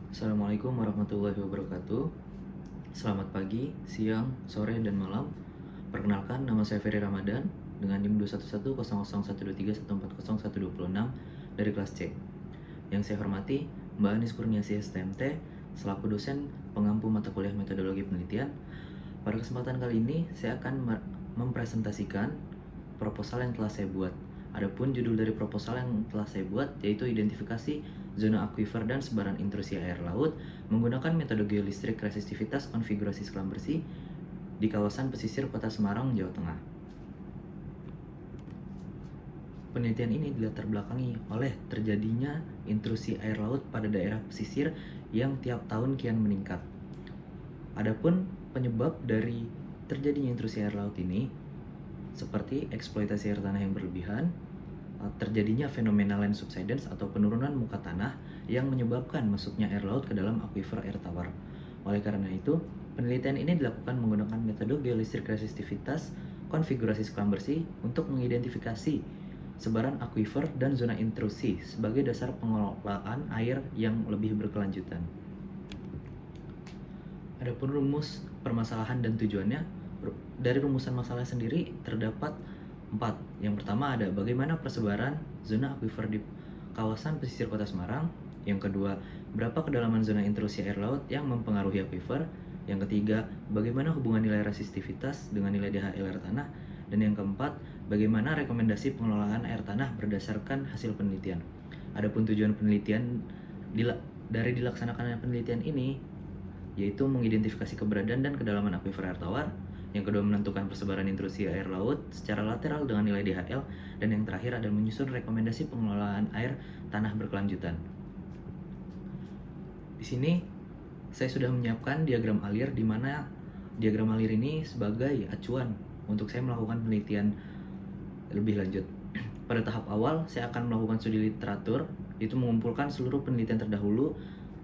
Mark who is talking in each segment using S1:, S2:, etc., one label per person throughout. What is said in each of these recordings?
S1: Assalamualaikum warahmatullahi wabarakatuh. Selamat pagi, siang, sore, dan malam. Perkenalkan, nama saya Ferry Ramadan dengan NIM 211000123140126 dari kelas C. Yang saya hormati Mbak Anis Kurniasi STMT selaku dosen pengampu mata kuliah metodologi penelitian. Pada kesempatan kali ini saya akan mempresentasikan proposal yang telah saya buat. Adapun judul dari proposal yang telah saya buat yaitu identifikasi zona akuifer dan sebaran intrusi air laut menggunakan metode geolistrik resistivitas konfigurasi selam bersih di kawasan pesisir Kota Semarang, Jawa Tengah. Penelitian ini dilatar belakangi oleh terjadinya intrusi air laut pada daerah pesisir yang tiap tahun kian meningkat. Adapun penyebab dari terjadinya intrusi air laut ini seperti eksploitasi air tanah yang berlebihan, terjadinya fenomena land subsidence atau penurunan muka tanah yang menyebabkan masuknya air laut ke dalam aquifer air tawar. Oleh karena itu, penelitian ini dilakukan menggunakan metode geolistrik resistivitas konfigurasi selam bersih untuk mengidentifikasi sebaran aquifer dan zona intrusi sebagai dasar pengelolaan air yang lebih berkelanjutan. Adapun rumus permasalahan dan tujuannya, dari rumusan masalah sendiri terdapat 4. Yang pertama ada bagaimana persebaran zona aquifer di kawasan pesisir Kota Semarang. Yang kedua, berapa kedalaman zona intrusi air laut yang mempengaruhi aquifer. Yang ketiga, bagaimana hubungan nilai resistivitas dengan nilai DHL air tanah. Dan yang keempat, bagaimana rekomendasi pengelolaan air tanah berdasarkan hasil penelitian. Adapun tujuan penelitian dari dilaksanakannya penelitian ini yaitu mengidentifikasi keberadaan dan kedalaman aquifer air tawar. Yang kedua, menentukan persebaran intrusi air laut secara lateral dengan nilai DHL. Dan yang terakhir adalah menyusun rekomendasi pengelolaan air tanah berkelanjutan. Di sini saya sudah menyiapkan diagram alir, di mana diagram alir ini sebagai acuan untuk saya melakukan penelitian lebih lanjut. Pada tahap awal, saya akan melakukan studi literatur, yaitu mengumpulkan seluruh penelitian terdahulu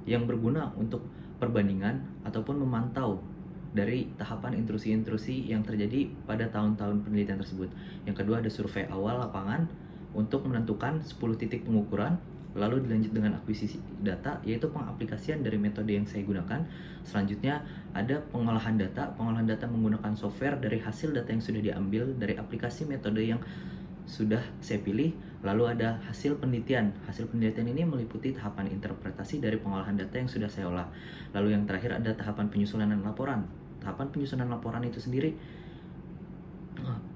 S1: yang berguna untuk perbandingan ataupun memantau dari tahapan intrusi-intrusi yang terjadi pada tahun-tahun penelitian tersebut. Yang kedua ada survei awal lapangan untuk menentukan 10 titik pengukuran, lalu dilanjut dengan akuisisi data, yaitu pengaplikasian dari metode yang saya gunakan. Selanjutnya ada pengolahan data menggunakan software dari hasil data yang sudah diambil dari aplikasi metode yang sudah saya pilih. Lalu ada hasil penelitian. Hasil penelitian ini meliputi tahapan interpretasi dari pengolahan data yang sudah saya olah. Lalu yang terakhir ada tahapan penyusunan dan laporan. Tahapan penyusunan laporan itu sendiri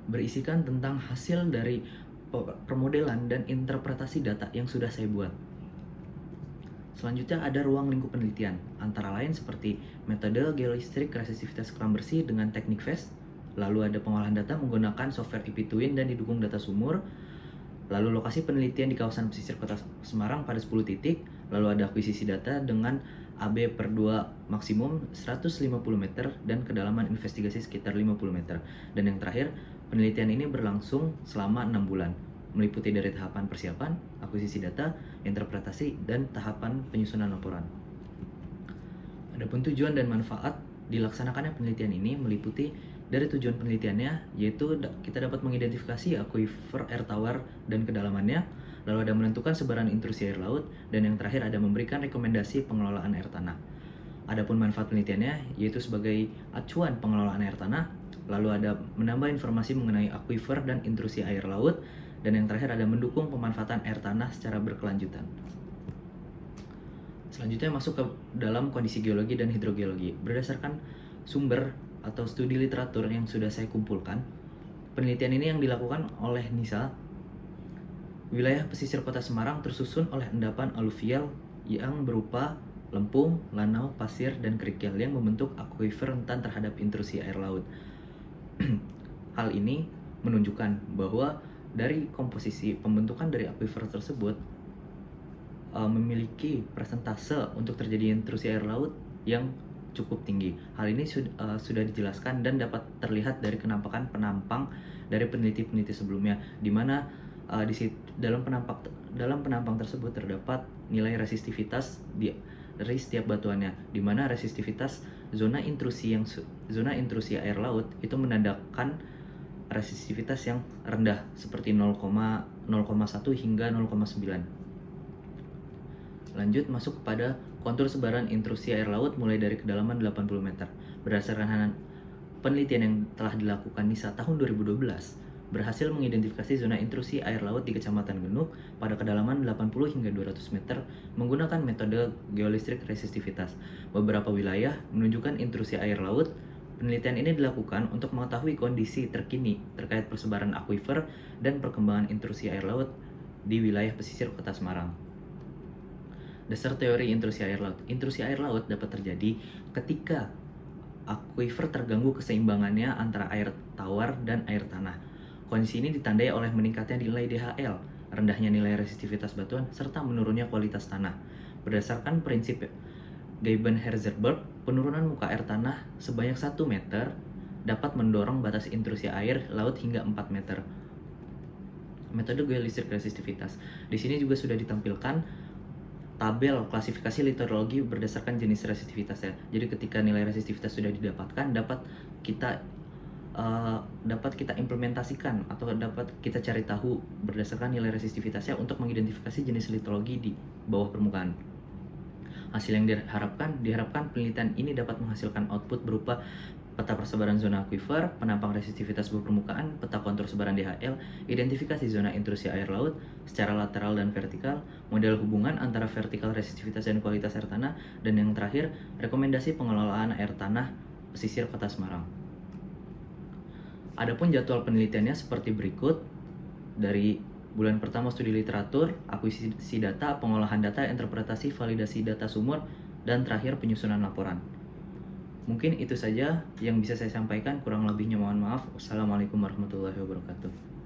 S1: berisikan tentang hasil dari permodelan dan interpretasi data yang sudah saya buat. Selanjutnya ada ruang lingkup penelitian, antara lain seperti metode geolistrik resistivitas selam bersih dengan teknik FAST. Lalu ada pengolahan data menggunakan software IP-Twin dan didukung data sumur. Lalu lokasi penelitian di kawasan pesisir Kota Semarang pada 10 titik. Lalu ada akuisisi data dengan AB/2 maksimum 150 meter dan kedalaman investigasi sekitar 50 meter. Dan yang terakhir, penelitian ini berlangsung selama 6 bulan, meliputi dari tahapan persiapan, akuisisi data, interpretasi, dan tahapan penyusunan laporan. Adapun tujuan dan manfaat dilaksanakannya penelitian ini meliputi dari tujuan penelitiannya, yaitu kita dapat mengidentifikasi aquifer air tawar dan kedalamannya, lalu ada menentukan sebaran intrusi air laut, dan yang terakhir ada memberikan rekomendasi pengelolaan air tanah. Adapun manfaat penelitiannya yaitu sebagai acuan pengelolaan air tanah, lalu ada menambah informasi mengenai aquifer dan intrusi air laut, dan yang terakhir ada mendukung pemanfaatan air tanah secara berkelanjutan. Selanjutnya masuk ke dalam kondisi geologi dan hidrogeologi. Berdasarkan sumber atau studi literatur yang sudah saya kumpulkan, penelitian ini yang dilakukan oleh NISA. Wilayah pesisir Kota Semarang tersusun oleh endapan aluvial yang berupa lempung, lanau, pasir, dan kerikil yang membentuk aquifer rentan terhadap intrusi air laut. Hal ini menunjukkan bahwa dari komposisi pembentukan dari aquifer tersebut memiliki persentase untuk terjadi intrusi air laut yang cukup tinggi. Hal ini sudah dijelaskan dan dapat terlihat dari penampakan penampang dari peneliti-peneliti sebelumnya, di mana dalam penampang tersebut terdapat nilai resistivitas dari setiap batuannya, di mana resistivitas zona intrusi air laut itu menandakan resistivitas yang rendah seperti 0,1 hingga 0,9. Lanjut masuk kepada kontur sebaran intrusi air laut mulai dari kedalaman 80 meter. Berdasarkan penelitian yang telah dilakukan NISA tahun 2012, berhasil mengidentifikasi zona intrusi air laut di Kecamatan Genuk pada kedalaman 80 hingga 200 meter menggunakan metode geolistrik resistivitas. Beberapa wilayah menunjukkan intrusi air laut. Penelitian ini dilakukan untuk mengetahui kondisi terkini terkait persebaran akuifer dan perkembangan intrusi air laut di wilayah pesisir Kota Semarang. Dasar teori intrusi air laut. Intrusi air laut dapat terjadi ketika akuifer terganggu keseimbangannya antara air tawar dan air tanah. Kondisi ini ditandai oleh meningkatnya nilai DHL, rendahnya nilai resistivitas batuan, serta menurunnya kualitas tanah. Berdasarkan prinsip Geiben-Herzberg, penurunan muka air tanah sebanyak 1 meter dapat mendorong batas intrusi air laut hingga 4 meter. Metode geolistrik resistivitas. Di sini juga sudah ditampilkan tabel klasifikasi literologi berdasarkan jenis resistivitas ya. Jadi ketika nilai resistivitas sudah didapatkan, dapat kita implementasikan atau dapat kita cari tahu berdasarkan nilai resistivitasnya untuk mengidentifikasi jenis litologi di bawah permukaan. Hasil yang diharapkan penelitian ini dapat menghasilkan output berupa peta persebaran zona akuifer, penampang resistivitas bawah permukaan, peta kontur sebaran DHL, identifikasi zona intrusi air laut secara lateral dan vertikal, model hubungan antara vertikal resistivitas dan kualitas air tanah, dan yang terakhir, rekomendasi pengelolaan air tanah pesisir Kota Semarang. Adapun jadwal penelitiannya seperti berikut. Dari bulan pertama studi literatur, akuisisi data, pengolahan data, interpretasi, validasi data sumber, dan terakhir penyusunan laporan. Mungkin itu saja yang bisa saya sampaikan, kurang lebihnya mohon maaf. Wassalamualaikum warahmatullahi wabarakatuh.